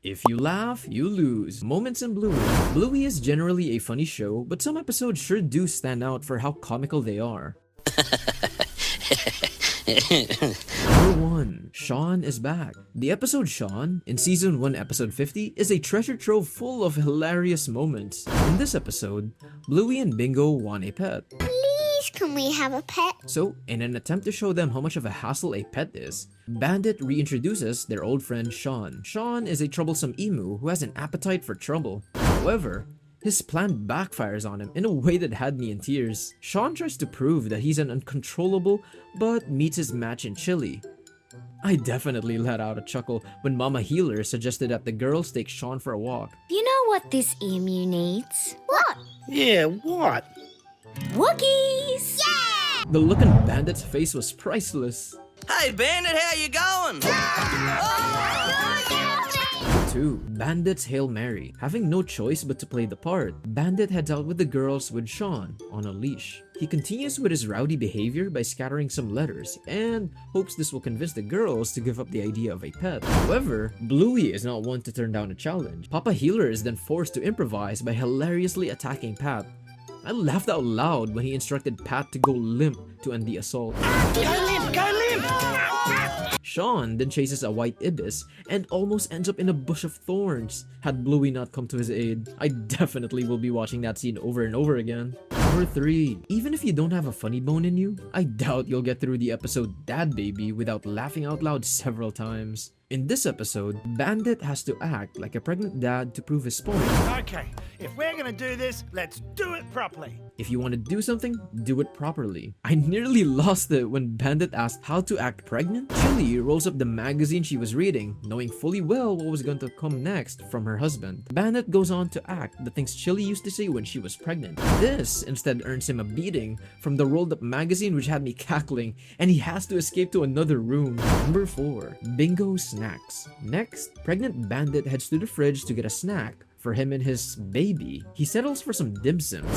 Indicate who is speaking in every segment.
Speaker 1: If you laugh, you lose. Moments in Bluey. Bluey is generally a funny show, but some episodes sure do stand out for how comical they are. Number 1. Sean is back. The episode Sean, in Season 1 Episode 50, is a treasure trove full of hilarious moments. In this episode, Bluey and Bingo want a pet.
Speaker 2: Please, can we have a pet?
Speaker 1: So, in an attempt to show them how much of a hassle a pet is, Bandit reintroduces their old friend Sean. Sean is a troublesome emu who has an appetite for trouble. However, his plan backfires on him in a way that had me in tears. Sean tries to prove that he's an uncontrollable, but meets his match in Chili. I definitely let out a chuckle when Mama Healer suggested that the girls take Sean for a walk.
Speaker 3: You know what this emu needs?
Speaker 2: What?
Speaker 4: Yeah, what?
Speaker 3: Wookiees!
Speaker 2: Yeah!
Speaker 1: The look on Bandit's face was priceless.
Speaker 5: Hey Bandit, how you going?
Speaker 1: 2. Bandit's Hail Mary. Having no choice but to play the part, Bandit heads out with the girls with Sean on a leash. He continues with his rowdy behavior by scattering some letters and hopes this will convince the girls to give up the idea of a pet. However, Bluey is not one to turn down a challenge. Papa Healer is then forced to improvise by hilariously attacking Pat. I laughed out loud when he instructed Pat to go limp to end the assault.
Speaker 4: Go limp, go limp!
Speaker 1: Sean then chases a white ibis and almost ends up in a bush of thorns. Had Bluey not come to his aid, I definitely will be watching that scene over and over again. Number 3. Even if you don't have a funny bone in you, I doubt you'll get through the episode Dad Baby without laughing out loud several times. In this episode, Bandit has to act like a pregnant dad to prove his point.
Speaker 4: Okay, if we're gonna do this, let's do it properly.
Speaker 1: If you want to do something, do it properly. I nearly lost it when Bandit asked how to act pregnant. Chili rolls up the magazine she was reading, knowing fully well what was going to come next from her husband. Bandit goes on to act the things Chili used to say when she was pregnant. This instead earns him a beating from the rolled up magazine, which had me cackling, and he has to escape to another room. Number 4. Bingo snacks. Next, pregnant Bandit heads to the fridge to get a snack for him and his baby. He settles for some dim sims.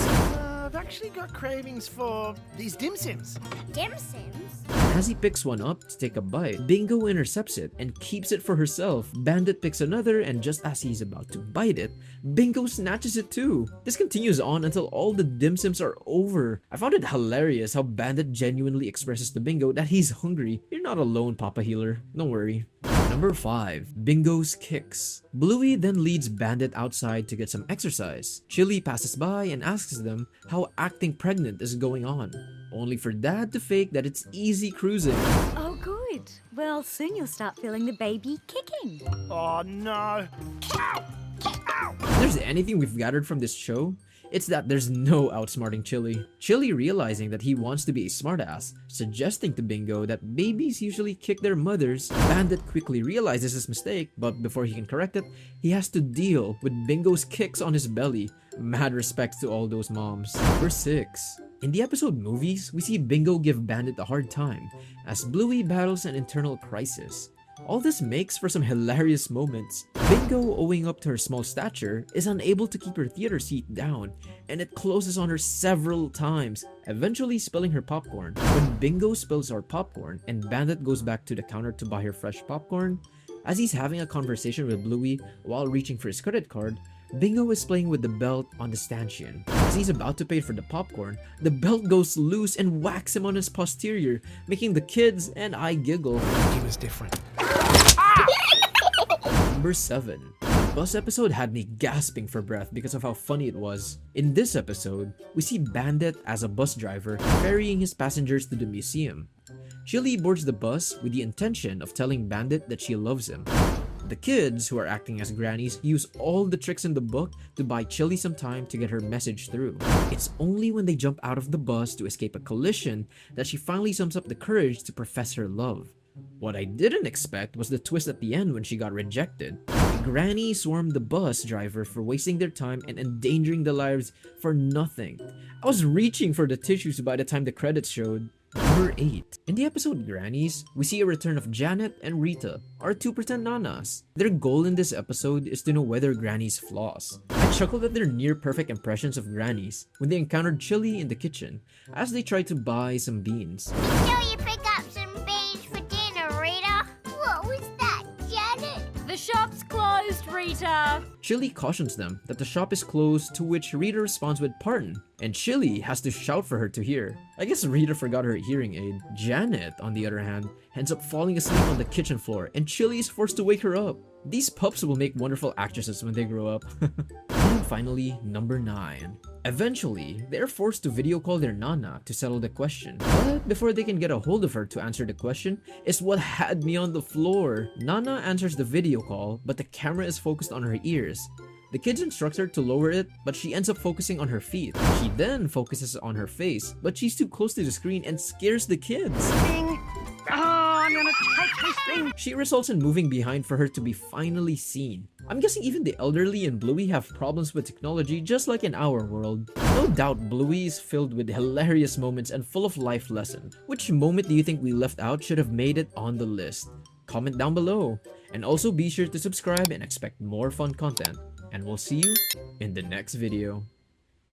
Speaker 4: I've actually got cravings for these dim sims.
Speaker 2: Dim Sims?
Speaker 1: As he picks one up to take a bite, Bingo intercepts it and keeps it for herself. Bandit picks another, and just as he's about to bite it, Bingo snatches it too. This continues on until all the dim sims are over. I found it hilarious how Bandit genuinely expresses to Bingo that he's hungry. You're not alone, Papa Healer. Don't worry. Number 5. Bingo's Kicks. Bluey then leads Bandit outside to get some exercise. Chili passes by and asks them how acting pregnant is going on, only for Dad to fake that it's easy cruising.
Speaker 3: Oh, good. Well, soon you'll start feeling the baby kicking.
Speaker 4: Oh no. Ow! Ow!
Speaker 1: If there's anything we've gathered from this show, it's that there's no outsmarting Chili. Chili realizing that he wants to be a smartass, suggesting to Bingo that babies usually kick their mothers. Bandit quickly realizes his mistake, but before he can correct it, he has to deal with Bingo's kicks on his belly. Mad respects to all those moms. Number 6. In the episode Movies, we see Bingo give Bandit a hard time as Bluey battles an internal crisis. All this makes for some hilarious moments. Bingo, owing up to her small stature, is unable to keep her theater seat down, and it closes on her several times, eventually spilling her popcorn. When Bingo spills her popcorn and Bandit goes back to the counter to buy her fresh popcorn, as he's having a conversation with Bluey while reaching for his credit card, Bingo is playing with the belt on the stanchion. As he's about to pay for the popcorn, the belt goes loose and whacks him on his posterior, making the kids and I giggle.
Speaker 4: He was different.
Speaker 1: Number 7. The bus episode had me gasping for breath because of how funny it was. In this episode, we see Bandit as a bus driver ferrying his passengers to the museum. Chili boards the bus with the intention of telling Bandit that she loves him. The kids, who are acting as grannies, use all the tricks in the book to buy Chili some time to get her message through. It's only when they jump out of the bus to escape a collision that she finally sums up the courage to profess her love. What I didn't expect was the twist at the end when she got rejected. The granny swarmed the bus driver for wasting their time and endangering the lives for nothing. I was reaching for the tissues by the time the credits showed. Number 8. In the episode Grannies, we see a return of Janet and Rita, our 2 pretend nanas. Their goal in this episode is to know whether Grannies floss. I chuckled at their near-perfect impressions of Grannies when they encountered Chili in the kitchen as they tried to buy some beans.
Speaker 2: So you pick up some beans for dinner, Rita? What was that, Janet?
Speaker 3: The shop's closed, Rita!
Speaker 1: Chili cautions them that the shop is closed, to which Rita responds with pardon, and Chili has to shout for her to hear. I guess Rita forgot her hearing aid. Janet, on the other hand, ends up falling asleep on the kitchen floor, and Chili is forced to wake her up. These pups will make wonderful actresses when they grow up. And finally, number 9. Eventually, they're forced to video call their Nana to settle the question. But before they can get a hold of her to answer the question, is what had me on the floor. Nana answers the video call, but the camera is focused on her ears. The kids instruct her to lower it, but she ends up focusing on her feet. She then focuses on her face, but she's too close to the screen and scares the kids.
Speaker 6: I'm gonna take this thing.
Speaker 1: She results in moving behind for her to be finally seen. I'm guessing even the elderly and Bluey have problems with technology just like in our world. No doubt Bluey is filled with hilarious moments and full of life lessons. Which moment do you think we left out should have made it on the list? Comment down below. And also be sure to subscribe and expect more fun content. And we'll see you in the next video.